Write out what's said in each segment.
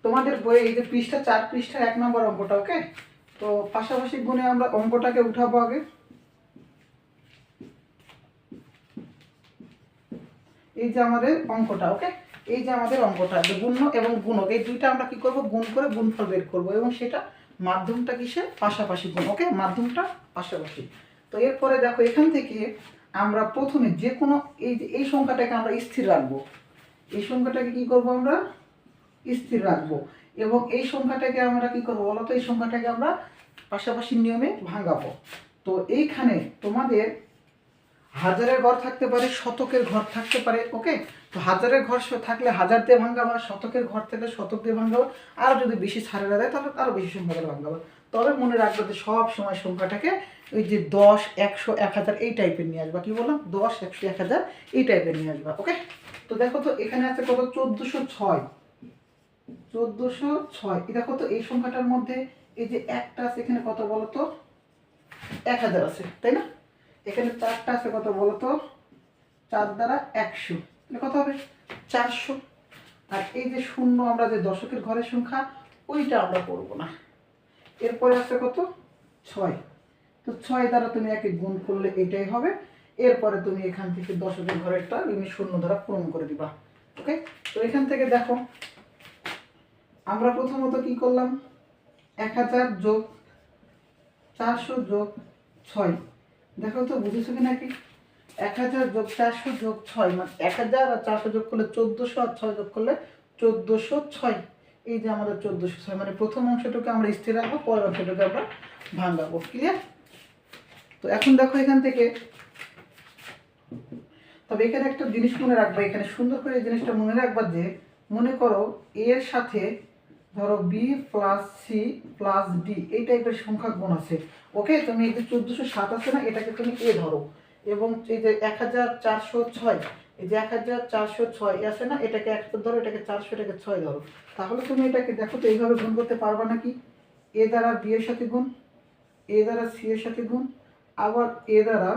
তোমাদের বইয়ে এই যে পৃষ্ঠা 4 পৃষ্ঠা 1 নম্বর অঙ্কটা, ওকে। তো পাশাপাশি গুণে আমরা অঙ্কটাকে উঠাবো আগে। এই যে আমাদের অঙ্কটা, ওকে। এই যে আমাদের অঙ্কটা, গুণ্য এবং গুণক এই দুইটা আমরা কি করব, গুণ করে গুণফল বের করব, এবং সেটা মাধ্যমটা কিসের, পাশাপাশি গুণ, ওকে, মাধ্যমটা পাশাপাশি। তো এরপরে দেখো এখান থেকে আমরা প্রথমে যে কোনো এই সংখ্যাটাকে আমরা স্থির রাখবো, এই সংখ্যাটাকে কি করব, আমরা স্থির রাখবো, এবং এই সংখ্যাটাকে আমরা কি করবো বলো তো, এই সংখ্যাটাকে আমরা পাশাপাশি নিয়মে ভাঙাবো। তো এইখানে তোমাদের হাজারের ঘর থাকতে পারে, শতকের ঘর থাকতে পারে, ওকে। তো হাজারের ঘর থাকলে হাজার দিয়ে ভাঙাবা, শতকের ঘর থাকলে শতক দিয়ে ভাঙাবা, আর যদি বেশি ছাড়েরা দেয় তাহলে আরও বেশি সংখ্যা দিয়ে ভাঙাবা। তবে মনে রাখবে যে সব সময় সংখ্যাটাকে ওই যে 10, 100, 1000 এই টাইপের নিয়ে আসবা। কি বললাম, 10, 100, 1000 এই টাইপের নিয়ে আসবা, ওকে। তো দেখো তো এখানে আছে কত, 1406। 1406 দেখো তো এই সংখ্যাটার মধ্যে এই যে একটা আছে, এখানে কত বলো তো, 1000 আছে, তাই না? এখানে 4টা আছে, কত বলো তো, 4 দ্বারা 100, তাহলে কত হবে, 400। আর এই যে শূন্য, আমরা যে দশকের ঘরের সংখ্যা ওইটা আমরা করব না। এরপরে আছে কত, 6। তো 6 দ্বারা তুমি একে গুণ করলে এটাই হবে। এরপরে তুমি এখান থেকে দশকের ঘরেরটা তুমি শূন্য দ্বারা পূরণ করে দিবা, ওকে। তো এখান থেকে দেখো আমরা প্রথমত কি করলাম, 1000 যোগ 400 যোগ 6, দেখো তো বুঝেছো কি নাকি, 1000 যোগ 400 যোগ 6 মানে 1000 আর 400 যোগ করলে 1400, আর 6 যোগ করলে 1406। এই যে আমাদের 1406, মানে প্রথম অংশটাকে আমরা স্থির রাখবো, পরের অংশটাকে আমরা ভাঙাবো, ক্লিয়ার? তো এখন দেখো এখান থেকে, তবে এখানে একটা জিনিস মনে রাখবা, এখানে সুন্দর করে এই জিনিসটা মনে রাখবা যে, মনে করো এর সাথে ধরো B plus C plus D এই টাইপের সংখ্যা গুণ আছে, ওকে। তুমি এই যে 1407 আছে না, এটাকে তুমি এ ধরো, এবং এই যে 1406, এই যে 1406 আছে না, এটাকে 1 ধরো, এটাকে 400, এটাকে 6 ধরো। তাহলে তুমি এটাকে দেখো তো এইভাবে গুণ করতে পারবা নাকি, এ দ্বারা বি এর সাথে গুণ, এ দ্বারা সি এর সাথে গুণ, আবার এ দ্বারা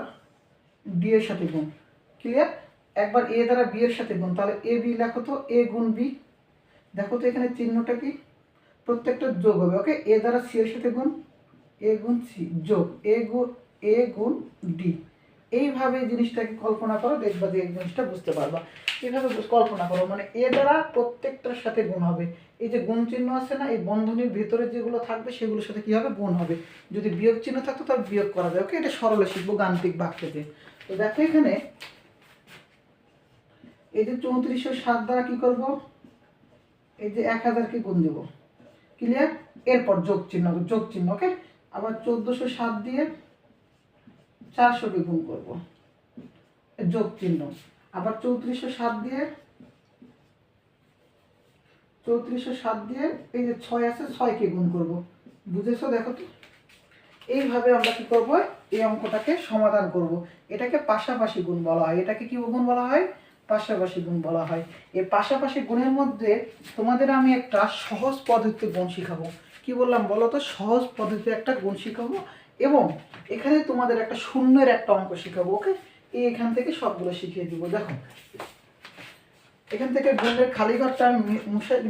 ডি এর সাথে গুণ, ক্লিয়ার? একবার এ দ্বারা বি এর সাথে গুণ, তাহলে এ বি লেখো তো, এ গুণ বি, দেখো তো এখানে চিহ্নটা কি, প্রত্যেকটা যোগ হবে, ওকে। এ দ্বারা সি এর সাথে গুণ, এ গুণ সি যোগ এ গুণ ডি। এইভাবে জিনিসটাকে কল্পনা করো, দেখবা যে এই জিনিসটা বুঝতে পারবা। এইভাবে কল্পনা করো, মানে এ দ্বারা প্রত্যেকটার সাথে গুণ হবে। এই যে গুণ চিহ্ন আছে না, এই বন্ধনীর ভিতরে যেগুলো থাকবে সেগুলোর সাথে কি হবে, গুণ হবে। যদি বিয়োগ চিহ্ন থাকতো তাহলে বিয়োগ করা যায়, ওকে। এটা সরলে শিখবো গাণিতিক ভাগ থেকে। তো দেখো এখানে এই যে 3407 দ্বারা কি করব, এই যে 1000কে গুণ দেব, ক্লিয়ার? এরপর যোগ চিহ্ন, ওকে। আবার 1407 দিয়ে 400কে গুণ করব, যোগ চিহ্ন। আবার 3407 দিয়ে এই যে 6 আছে, 6কে গুণ করব, বুঝেছো? দেখো তো এইভাবে আমরা কি করব, এই অঙ্কটাকে সমাধান করব। এটাকে পাশাপাশি গুণ বলা হয়। এটাকে কি গুণ বলা হয়, পাশাপাশি গুণ বলা হয়। এই পাশাপাশি গুণের মধ্যে তোমাদের আমি একটা সহজ পদ্ধতিতে গুণ শিখাবো। কি বললাম বলো তো, সহজ পদ্ধতিতে একটা গুণ শিখাবো, এবং এখানে তোমাদের একটা শূন্যের একটা অঙ্ক শিখাবো, ওকে। এখান থেকে সবগুলো শিখিয়ে দিব। দেখো এখান থেকে গুণের খালি ঘরটা আমি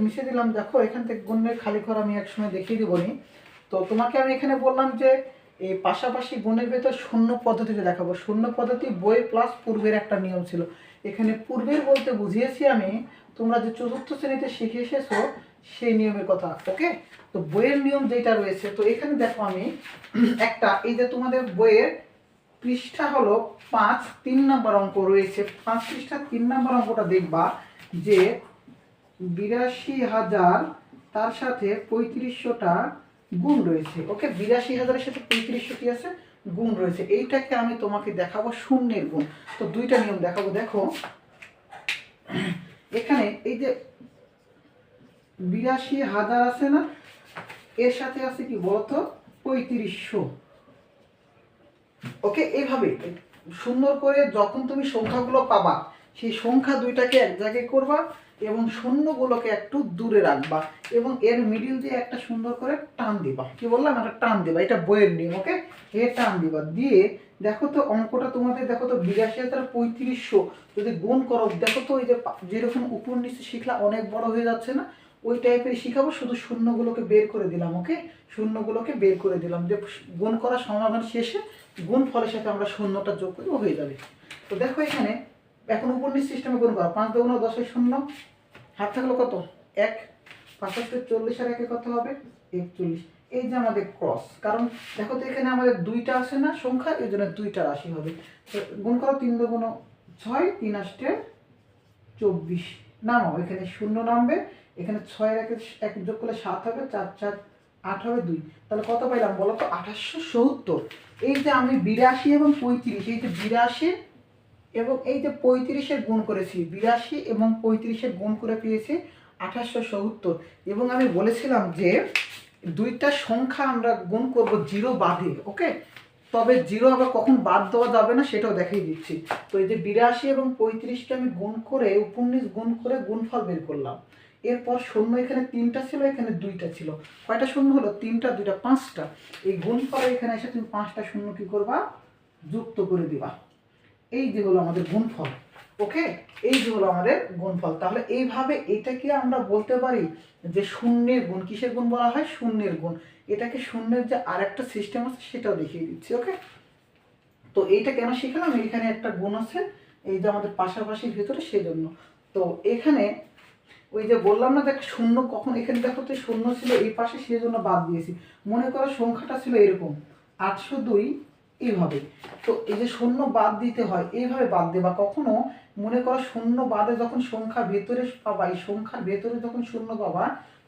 মিশে দিলাম। দেখো এখান থেকে গুণের খালি ঘর আমি একসময় দেখিয়ে দিবনি। তো তোমাকে আমি এখানে বললাম যে এই পাশাপাশি গুণের ভেতর শূন্য পদ্ধতিতে দেখাবো। শূন্য পদ্ধতি বই প্লাস পূর্বের একটা নিয়ম ছিল। এখানে পূর্বের বলতে বুঝিয়েছি আমি তোমরা যে 4র্থ শ্রেণীতে শিখে এসেছো সেই নিয়মের কথা, ওকে। তো বইয়ের নিয়ম যেটা রয়েছে, তো এখানে দেখো আমি একটা, এই যে তোমাদের বইয়ের পৃষ্ঠা হলো 5, 3 নম্বর অঙ্ক রয়েছে। 5 পৃষ্ঠা 3 নম্বর অঙ্কটা দেখবা যে 82,000 তার সাথে 3500টা গুণ রয়েছে, ওকে। 82,000-এর সাথে 3500 কি আছে, গুণ রয়েছে। এইটাকে আমি তোমাকে দেখাবো শূন্যের গুণ। তো দুইটা নিয়ম দেখাবো। দেখো এখানে এই যে 82,000 আছে না, এর সাথে আছে কি বলতো, 3500, ওকে। এইভাবে সুন্দর করে যখন তুমি সংখ্যাগুলো পাবা, সেই সংখ্যা দুইটাকে এক জায়গায় করবা এবং শূন্যগুলোকে একটু দূরে রাখবা, এবং এর মিডিল দিয়ে একটা সুন্দর করে টান দিবা। কি বললাম, একটা টান দিবা, এটা বইয়ের নিয়ম, ওকে। এ টান দিবা দিয়ে দেখো তো অঙ্কটা তোমাদের, দেখো তো 82,3500 যদি গুণ করো, দেখো তো ওই যে যেরকম উপর নিচে শিখলা অনেক বড় হয়ে যাচ্ছে না, ওই টাইপের শিখাবো, শুধু শূন্যগুলোকে বের করে দিলাম। ওকে, শূন্যগুলোকে বের করে দিলাম, যে গুণ করা সমাধান শেষে গুণ ফলের সাথে আমরা শূন্যটা যোগ করবো, হয়ে যাবে। তো দেখো এখানে এখন উপর নিচ সিস্টেমে গুণ করা, 5 দুগুণ 10 শূন্য, হাত থাকলো কত 1, 5 40 আর 1 কত হবে 41। এই যে আমাদের ক্রস, কারণ দেখো তো এখানে আমাদের দুইটা আসে না সংখ্যা, এই জন্য দুইটা রাশি হবে। তো গুণ করো 3 দুগুণ 6, 3 আষ্টে 24, নামাও, এখানে শূন্য নামবে, এখানে 6 এর 1 যোগ করলে 7 হবে, 4 4 8 হবে 2, তাহলে কত পাইলাম বলো তো 2870। এই যে আমি 82 এবং 35, এই যে 82 এবং এই যে 35-এর গুণ করেছি, 82 এবং 35-এর গুণ করে পেয়েছি 2870। এবং আমি বলেছিলাম যে দুইটা সংখ্যা আমরা গুণ করব জিরো বাদে। ওকে, তবে জিরো আবার কখন বাদ দেওয়া যাবে না সেটাও দেখিয়ে দিচ্ছি। তো এই যে 82 এবং 35কে আমি গুণ করে উপর নিচ গুণ করে গুণফল বের করলাম। এরপর শূন্য এখানে 3টা ছিল, এখানে 2টা ছিল, কয়টা শূন্য হলো 3টা 2টা 5টা। এই গুণফল এখানে এসে তুমি 5টা শূন্য কি করবা যুক্ত করে দিবা। এই যে হলো আমাদের গুণফল। ওকে, এই যে হলো আমাদের গুণফল। তাহলে এইভাবে এটাকে আমরা বলতে পারি যে শূন্যের গুণ। কিসের গুণ বলা হয়? শূন্যের গুণ। এটাকে শূন্যের যে আরেকটা সিস্টেম আছে সেটাও দেখিয়ে দিচ্ছি। ওকে, তো এইটা কেন শিখলাম, এখানে একটা গুণ আছে এই যে আমাদের পাশাপাশির ভিতরে, সেই জন্য। তো এখানে ওই যে বললাম না দেখ শূন্য কখন, এখানে দেখো তো শূন্য ছিল এই পাশে, সেই জন্য বাদ দিয়েছি। মনে করো সংখ্যাটা ছিল এরকম 802, এইভাবে। তো এই যে শূন্য বাদ দিতে হয়, এইভাবে বাদ দেবা। কখনো মনে করো শূন্য বাদে যখন সংখ্যা ভেতরে পাবা, এই সংখ্যার ভেতরে যখন শূন্য পাবা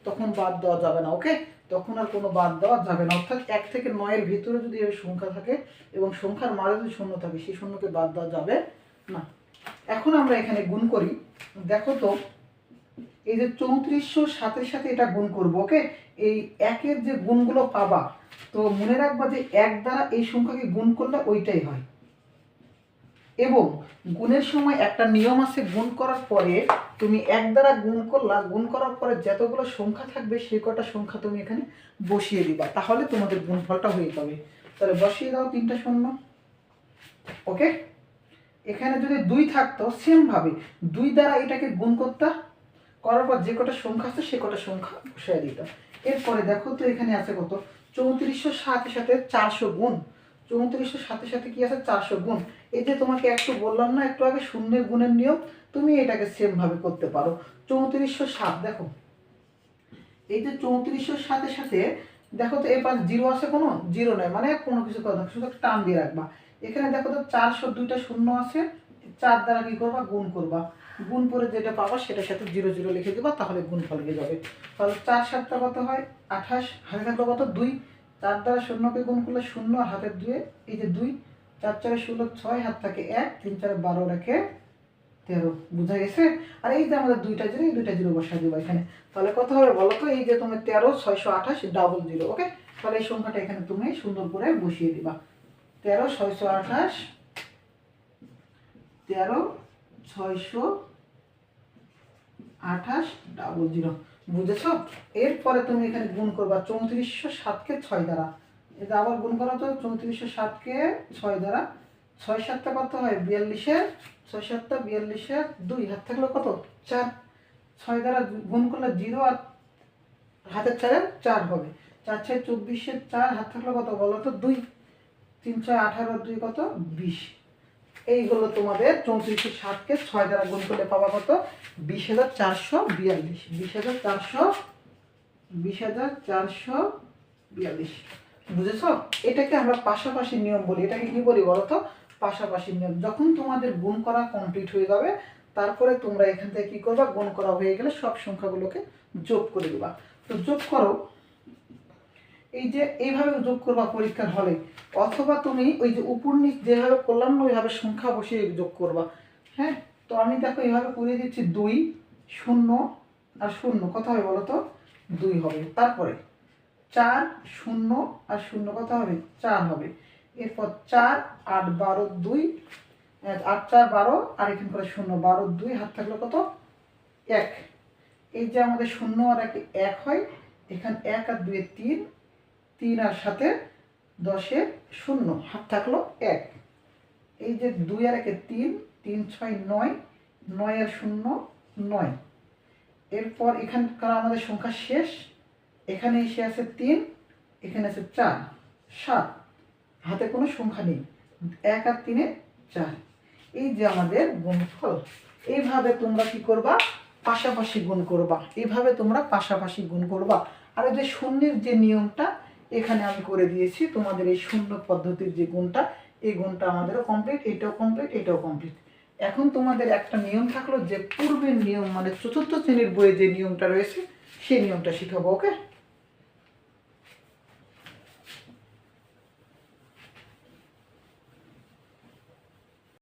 তখন বাদ দেওয়া যাবে না। ওকে, তখন আর কোনো বাদ দেওয়া যাবে না। অর্থাৎ 1 থেকে 9-এর ভিতরে যদি এই সংখ্যা থাকে এবং সংখ্যার মাঝে যদি শূন্য থাকে, সেই শূন্যকে বাদ দেওয়া যাবে না। এখন আমরা এখানে গুণ করি, দেখো তো এই যে 3400 সাথে সাথে এটা গুণ করব। ওকে, এই একের যে গুণগুলো পাবা, তো মনে রাখবা যে 1 দ্বারা এই সংখ্যাকে গুণ করলে ওইটাই হয়। এবং গুণের সময় একটা নিয়ম আছে, গুণ করার পরে তুমি 1 দ্বারা গুণ করলা, গুণ করার পরে যতগুলো সংখ্যা থাকবে সেই কটা সংখ্যা তুমি এখানে বসিয়ে দিবা, তাহলে তোমাদের গুণফলটা হয়ে যাবে। তাহলে বসিয়ে দাও 3টা শূন্য। ওকে, এখানে যদি 2 থাকতো সেম ভাবে 2 দ্বারা এটাকে গুণ করতে, করার পর যে কটা সংখ্যা আছে সে কটা সংখ্যা বসাই দিতাম। এরপরে দেখো তো এখানে আছে কত 3400 সাথে সাথে 400 গুণ। 3400 সাথে সাথে কি আছে 400 গুণ। এই যে তোমাকে একটু বললাম না একটু আগে শূন্যের গুণের নিয়ম, তুমি এটাকে সেম ভাবে করতে পারো। 3407 দেখো, এই যে 3400 সাথে সাথে দেখো তো এর পাশে জিরো আছে, কোনো জিরো নেই, মানে কোনো কিছু কথা শুধু টান দিয়ে রাখবা। এখানে দেখো তো 400 2টা শূন্য আছে, 4 দ্বারা কি করবা গুণ করবা, গুণ করে যেটা পাবা সেটার সাথে 0 0 লিখে দিবা, তাহলে গুণফল হয়ে যাবে। তাহলে 4 7টা কত হয় 28, হাতে থাকলো কত 2, 4 দ্বারা শূন্যকে গুণ করলে 0 আর হাতের 2, এই যে 2, 4 4 16 6, হাত থাকে 1, 3 4 12 রেখে 13, বুঝা গেছে। আর এই যে আমাদের 2টা জিরো, এই 2টা জিরো বসাই দিবা এখানে, তাহলে কত হবে বলো তো, এই যে তুমি 13 628 ডাবল জিরো। ওকে, তাহলে এই সংখ্যাটা এখানে তুমি সুন্দর করে বসিয়ে দিবা, 13 628, 13 628 ডাবল জিরো, বুঝেছো। এরপরে তুমি এখানে গুণ করবা 3407কে 6 দ্বারা, এটা আবার গুণ করা তো 3407কে 6 দ্বারা, 6 7টা কত হয় 42-এর, 6 7টা 42-এর 2, হাত থাকলো কত 4, 6 দ্বারা গুণ করলে 0 আর হাতের 4 4 হবে, 4 6 24-এর 4, হাত থাকলো কত বলো তো 2, 3 6 18 2 কত 20। এই হলো তোমাদের 3407কে 6 দ্বারা গুণ করলে পাবা কত 20,442, 20,442। বুঝেছো, এটাকে আমরা পাশাপাশি নিয়ম বলি। এটাকে কি বলি বলো তো, পাশাপাশি নিয়ম। যখন তোমাদের গুণ করা কমপ্লিট হয়ে যাবে তারপরে তোমরা এখান থেকে কি করবা, গুণ করা হয়ে গেলে সব সংখ্যাগুলোকে যোগ করে দিবা। তো যোগ করো, এই যে এইভাবে যোগ করবা পরীক্ষার হলে, অথবা তুমি ওই যে উপর নিচ যেভাবে করলাম না ওইভাবে সংখ্যা বসিয়ে যোগ করবা। হ্যাঁ, তো আমি দেখো এইভাবে করে দিচ্ছি, 2 0 আর 0 কত হবে বলো তো 2 হবে। তারপরে 4 0 আর 0 কত হবে 4 হবে। এরপর 4 8 12 2, 8 4 12, আর এখানে করে 0 12 2, হাত থাকলো কত 1। এই যে আমাদের 0 আর 1 হয়, এখানে 1 আর 2 3, 3 আর 7 10 0, হাত থাকলো 1। এই যে 2 আর 1 3, 3 6 9, 9 আর 0 9। এরপর এখানকার আমাদের সংখ্যা শেষ। এখানে এসে আছে 3, এখানে আছে 4, 7, হাতে কোনো সংখ্যা নেই, 1 আর 3 4। এই যে আমাদের গুণফল। এইভাবে তোমরা কি করবা, পাশাপাশি গুণ করবা, এইভাবে তোমরা পাশাপাশি গুণ করবা। আর এই যে শূন্যের যে নিয়মটা এখানে আমি করে দিয়েছি, তোমাদের এই শূন্য পদ্ধতির যে গুণটা, এই গুণটা আমাদেরও কমপ্লিট, এটাও কমপ্লিট, এটাও কমপ্লিট। এখন তোমাদের একটা নিয়ম থাকলো যে পূর্বের নিয়ম, মানে চতুর্থ শ্রেণীর বইয়ে যে নিয়মটা রয়েছে সেই নিয়মটা শিখাবো। ওকে।